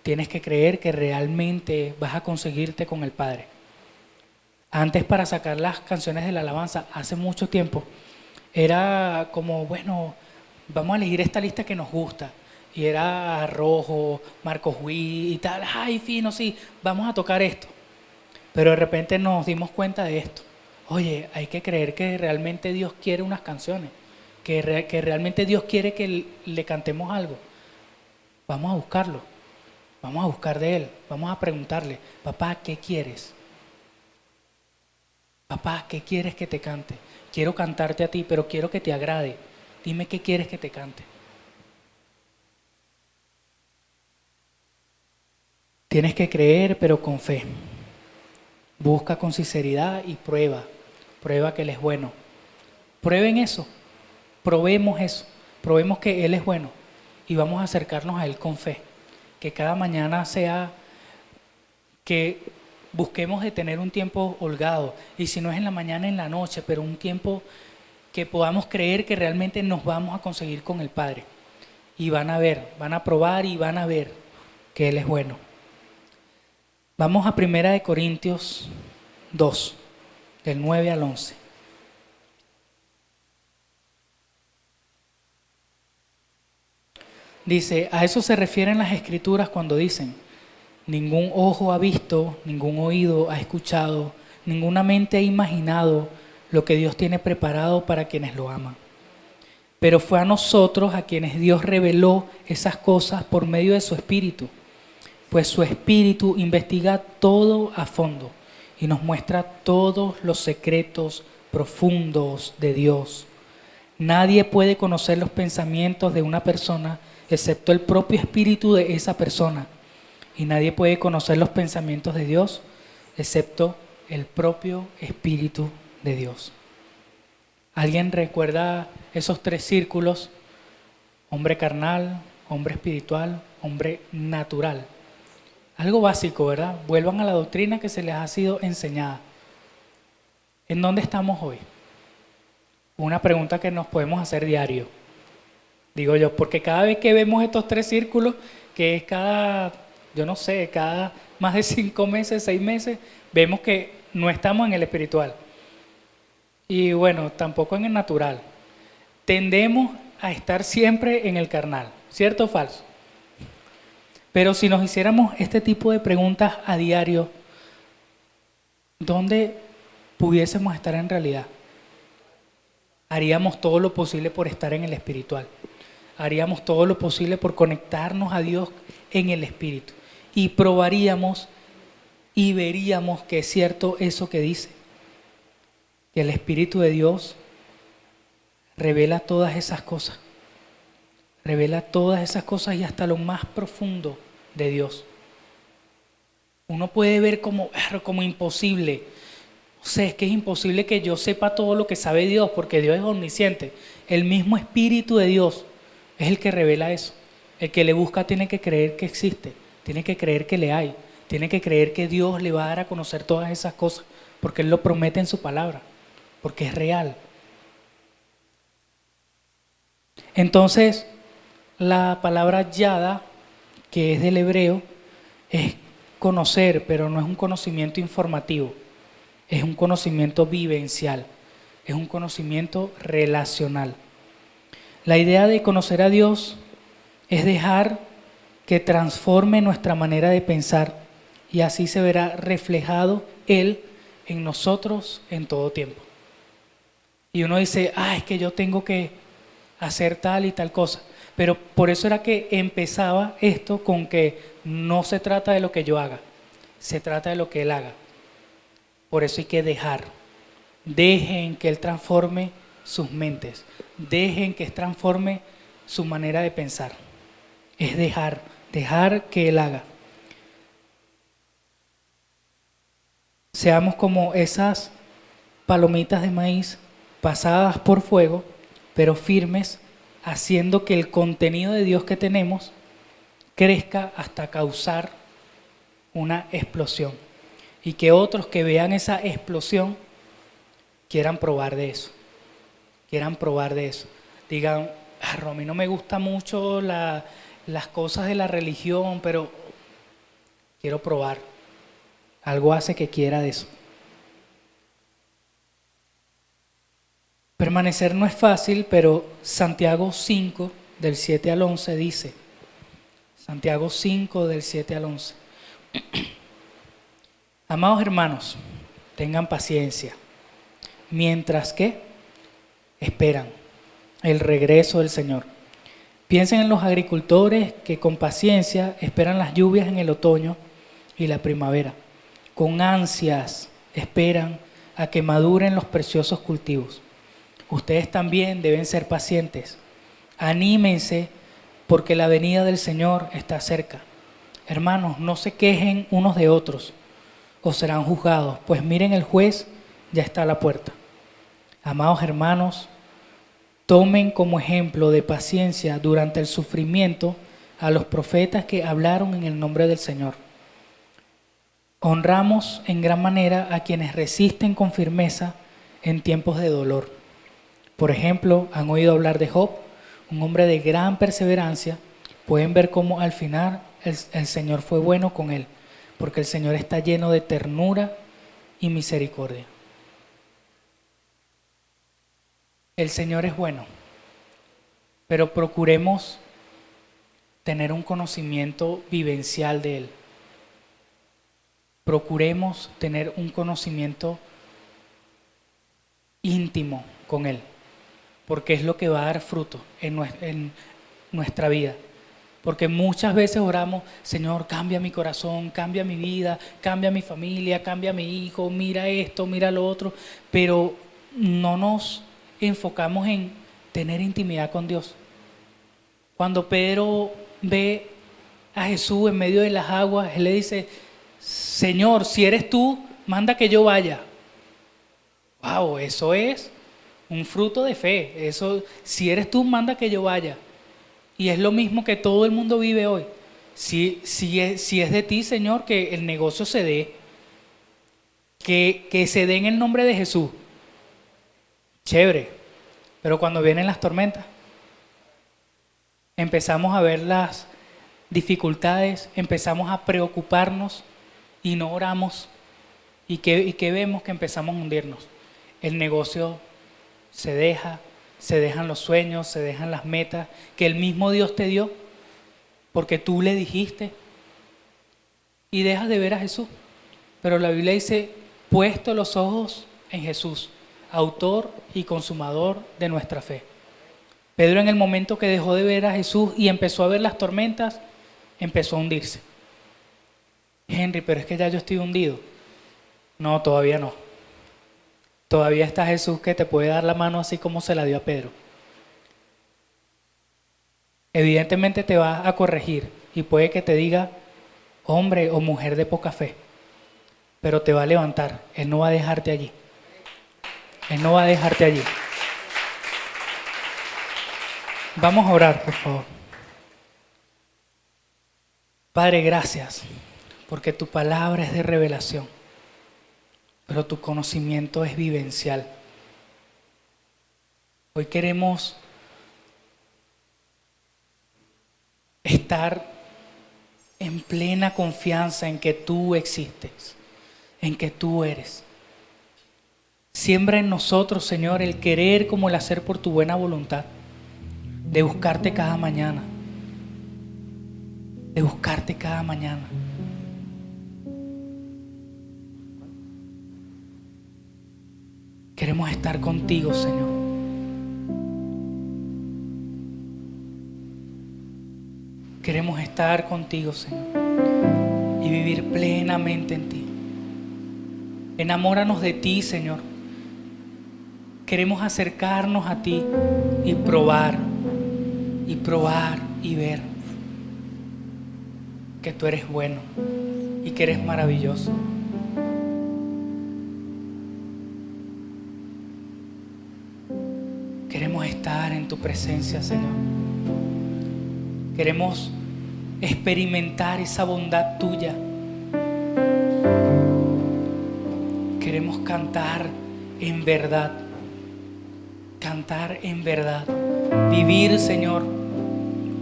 tienes que creer que realmente vas a conseguirte con el Padre. Antes, para sacar las canciones de la alabanza, hace mucho tiempo, era como, bueno, vamos a elegir esta lista que nos gusta. Y era Rojo, Marcos Witt y tal, ay, fino, sí, vamos a tocar esto. Pero de repente nos dimos cuenta de esto. Oye, hay que creer que realmente Dios quiere unas canciones, que realmente Dios quiere que le cantemos algo. Vamos a buscarlo, vamos a buscar de Él, vamos a preguntarle, papá, ¿qué quieres? Papá, ¿qué quieres que te cante? Quiero cantarte a ti, pero quiero que te agrade. Dime qué quieres que te cante. Tienes que creer, pero con fe. Busca con sinceridad y prueba. Prueba que Él es bueno. Prueben eso. Probemos eso. Probemos que Él es bueno. Y vamos a acercarnos a Él con fe. Que cada mañana sea que busquemos de tener un tiempo holgado. Y si no es en la mañana, en la noche, pero un tiempo que podamos creer que realmente nos vamos a conseguir con el Padre. Y van a ver, van a probar y van a ver que Él es bueno. Vamos a 1 Corintios 2, del 9 al 11. Dice, a eso se refieren las Escrituras cuando dicen, ningún ojo ha visto, ningún oído ha escuchado, ninguna mente ha imaginado lo que Dios tiene preparado para quienes lo aman. Pero fue a nosotros a quienes Dios reveló esas cosas por medio de su Espíritu. Pues su Espíritu investiga todo a fondo y nos muestra todos los secretos profundos de Dios. Nadie puede conocer los pensamientos de una persona excepto el propio espíritu de esa persona. Y nadie puede conocer los pensamientos de Dios excepto el propio espíritu de Dios. ¿Alguien recuerda esos 3 círculos? Hombre carnal, hombre espiritual, hombre natural. Algo básico, ¿verdad? Vuelvan a la doctrina que se les ha sido enseñada. ¿En dónde estamos hoy? Una pregunta que nos podemos hacer diario. Digo yo, porque cada vez que vemos estos 3 círculos, que es cada más de 5 meses, 6 meses, vemos que no estamos en el espiritual. Y bueno, tampoco en el natural. Tendemos a estar siempre en el carnal, ¿cierto o falso? Pero si nos hiciéramos este tipo de preguntas a diario, ¿dónde pudiésemos estar en realidad? Haríamos todo lo posible por estar en el espiritual. Haríamos todo lo posible por conectarnos a Dios en el espíritu. Y probaríamos y veríamos que es cierto eso que dice. Que el Espíritu de Dios revela todas esas cosas. Revela todas esas cosas y hasta lo más profundo de Dios. Uno puede ver como imposible. O sea, es que es imposible que yo sepa todo lo que sabe Dios, porque Dios es omnisciente. El mismo Espíritu de Dios es el que revela eso. El que le busca tiene que creer que existe, tiene que creer que le hay, tiene que creer que Dios le va a dar a conocer todas esas cosas, porque Él lo promete en su palabra, porque es real. Entonces, la palabra yada, que es del hebreo, es conocer, pero no es un conocimiento informativo, es un conocimiento vivencial, es un conocimiento relacional. La idea de conocer a Dios es dejar que transforme nuestra manera de pensar y así se verá reflejado Él en nosotros en todo tiempo. Y uno dice, es que yo tengo que hacer tal y tal cosa. Pero por eso era que empezaba esto con que no se trata de lo que yo haga, se trata de lo que Él haga. Por eso hay que dejar. Dejen que Él transforme sus mentes. Dejen que Él transforme su manera de pensar. Es dejar que Él haga. Seamos como esas palomitas de maíz pasadas por fuego, pero firmes, haciendo que el contenido de Dios que tenemos crezca hasta causar una explosión. Y que otros que vean esa explosión quieran probar de eso. Quieran probar de eso. Digan, a mí no me gusta mucho las cosas de la religión, pero quiero probar. Algo hace que quiera de eso. Permanecer no es fácil, pero Santiago 5, del 7 al 11 dice, Santiago 5, del 7 al 11. Amados hermanos, tengan paciencia, mientras que esperan el regreso del Señor. Piensen en los agricultores que con paciencia esperan las lluvias en el otoño y la primavera. Con ansias esperan a que maduren los preciosos cultivos. Ustedes también deben ser pacientes. Anímense porque la venida del Señor está cerca. Hermanos, no se quejen unos de otros o serán juzgados, pues miren, el juez ya está a la puerta. Amados hermanos, tomen como ejemplo de paciencia durante el sufrimiento a los profetas que hablaron en el nombre del Señor. Honramos en gran manera a quienes resisten con firmeza en tiempos de dolor. Por ejemplo, han oído hablar de Job, un hombre de gran perseverancia. Pueden ver cómo al final el Señor fue bueno con él, porque el Señor está lleno de ternura y misericordia. El Señor es bueno, pero procuremos tener un conocimiento vivencial de Él. Procuremos tener un conocimiento íntimo con Él, porque es lo que va a dar fruto en nuestra vida. Porque muchas veces oramos, Señor, cambia mi corazón, cambia mi vida, cambia mi familia, cambia mi hijo, mira esto, mira lo otro, pero no nos enfocamos en tener intimidad con Dios. Cuando Pedro ve a Jesús en medio de las aguas, él le dice: Señor, si eres tú, manda que yo vaya. Wow, eso es un fruto de fe. Eso, si eres tú, manda que yo vaya. Y es lo mismo que todo el mundo vive hoy. Si es de ti, Señor, que el negocio se dé, que se dé en el nombre de Jesús. Chévere, pero cuando vienen las tormentas, empezamos a ver las dificultades, empezamos a preocuparnos y no oramos. ¿Y qué vemos? Que empezamos a hundirnos. El negocio se dejan los sueños, se dejan las metas que el mismo Dios te dio, porque tú le dijiste, y dejas de ver a Jesús. Pero la Biblia dice: puesto los ojos en Jesús, autor y consumador de nuestra fe. Pedro, en el momento que dejó de ver a Jesús y empezó a ver las tormentas, empezó a hundirse. Henry, pero es que ya yo estoy hundido. No, todavía no. Todavía está Jesús, que te puede dar la mano así como se la dio a Pedro. Evidentemente te va a corregir y puede que te diga: hombre o mujer de poca fe, pero te va a levantar. Él no va a dejarte allí. Él no va a dejarte allí. Vamos a orar, por favor. Padre, gracias, porque tu palabra es de revelación, pero tu conocimiento es vivencial. Hoy queremos estar en plena confianza en que tú existes, en que tú eres. Siembra en nosotros, Señor, el querer como el hacer por tu buena voluntad, de buscarte cada mañana, de buscarte cada mañana. Queremos estar contigo, Señor. Queremos estar contigo, Señor, y vivir plenamente en ti. Enamóranos de ti, Señor. Queremos acercarnos a ti y probar y ver que tú eres bueno y que eres maravilloso. Queremos estar en tu presencia, Señor. Queremos experimentar esa bondad tuya. Queremos cantar en verdad. Cantar en verdad. Vivir, Señor,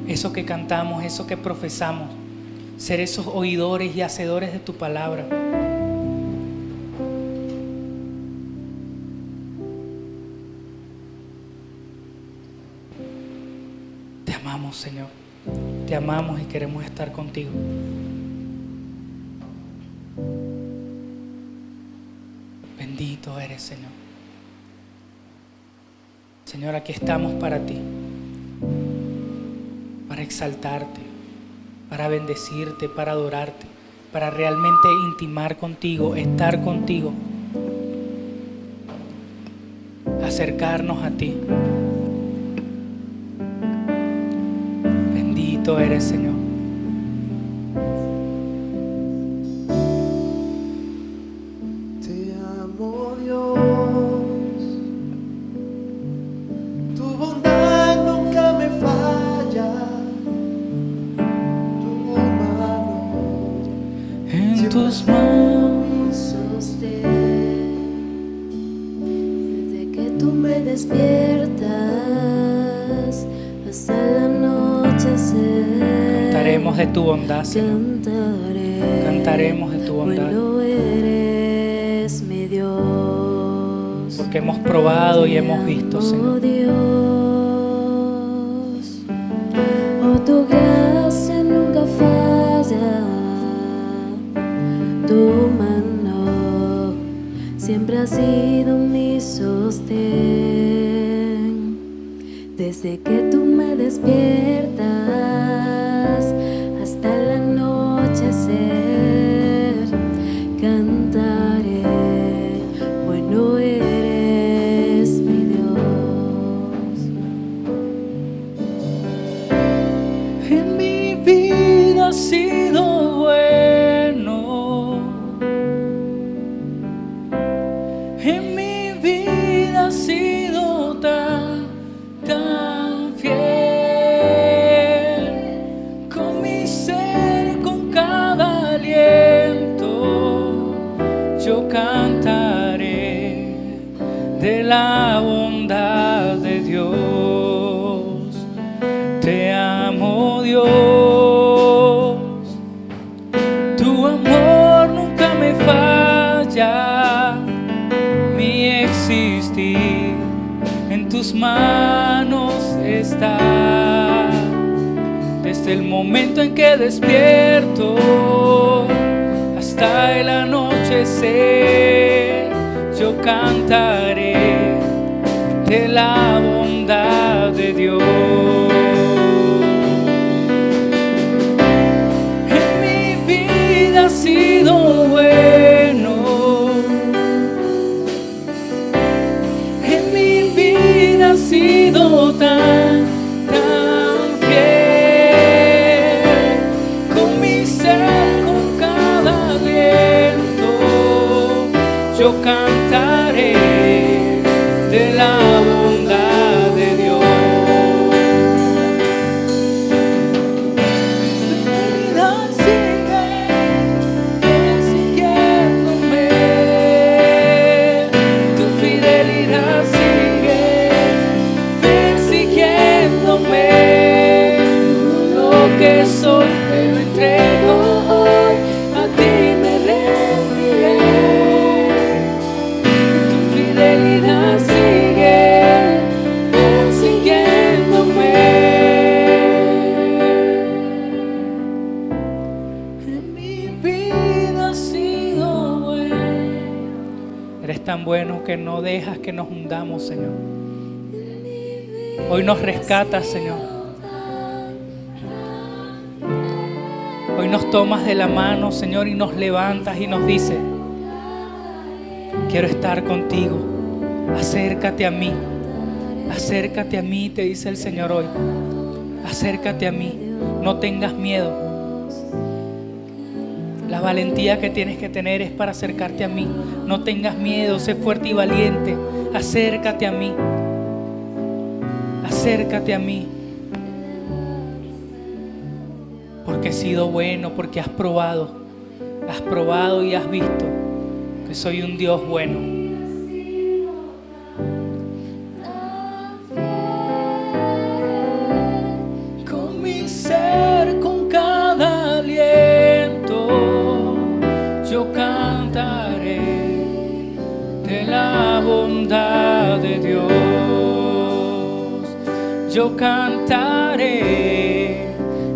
eso que cantamos, eso que profesamos. Ser esos oidores y hacedores de tu palabra. Te amamos, Señor. Te amamos y queremos estar contigo. Bendito eres, Señor. Señor, aquí estamos para ti, para exaltarte, para bendecirte, para adorarte, para realmente intimar contigo, estar contigo, acercarnos a ti. Bendito eres, Señor. Te amo, Dios. Tu bondad nunca me falla. Tu mano En tus manos. Mi sostén, desde que tú me despiertas hasta el anochecer. Cantaremos de tu bondad, Señor. Cantaremos de tu bondad. Bueno eres mi Dios. Porque hemos probado y hemos visto, Oh Señor. Dios, oh tu gracia nunca falla. Tu mano siempre ha sido mi sostén. Desde que tú me despiertas hasta el anochecer, cantaré, bueno eres mi Dios. de la bondad de Dios. Te amo, Dios. Tu amor nunca me falla. Mi existir en tus manos está. Desde el momento en que despierto hasta el anochecer, yo cantaré de la bondad de Dios. En mi vida ha sido bueno, en mi vida ha sido tan fiel. Con mi ser, con cada aliento, yo cantaré de la bondad de Dios. Fidelidad sigue persiguiéndome, tu fidelidad sigue persiguiéndome. Lo que soy te lo entrego hoy, a ti me rendiré. Tu fidelidad sigue persiguiéndome. En mi vida ha sido bueno. Eres tan bueno que no dejas que nos hundamos, Señor. Hoy nos rescatas, Señor. Hoy nos tomas de la mano, Señor, y nos levantas y nos dices: quiero estar contigo, acércate a mí, te dice el Señor hoy. Acércate a mí, no tengas miedo. La valentía que tienes que tener es para acercarte a mí. No tengas miedo, sé fuerte y valiente. Acércate a mí, acércate a mí. Porque he sido bueno, porque has probado y has visto que soy un Dios bueno. Con mi ser, con cada aliento, yo cantaré de la bondad de Dios. Yo cantaré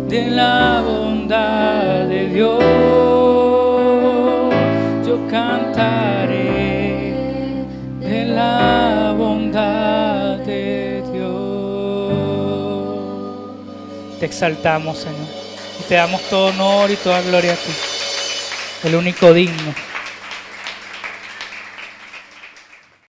de la bondad de Dios. Yo cantaré de la bondad de Dios. Te exaltamos, Señor, y te damos todo honor y toda gloria a ti, el único digno.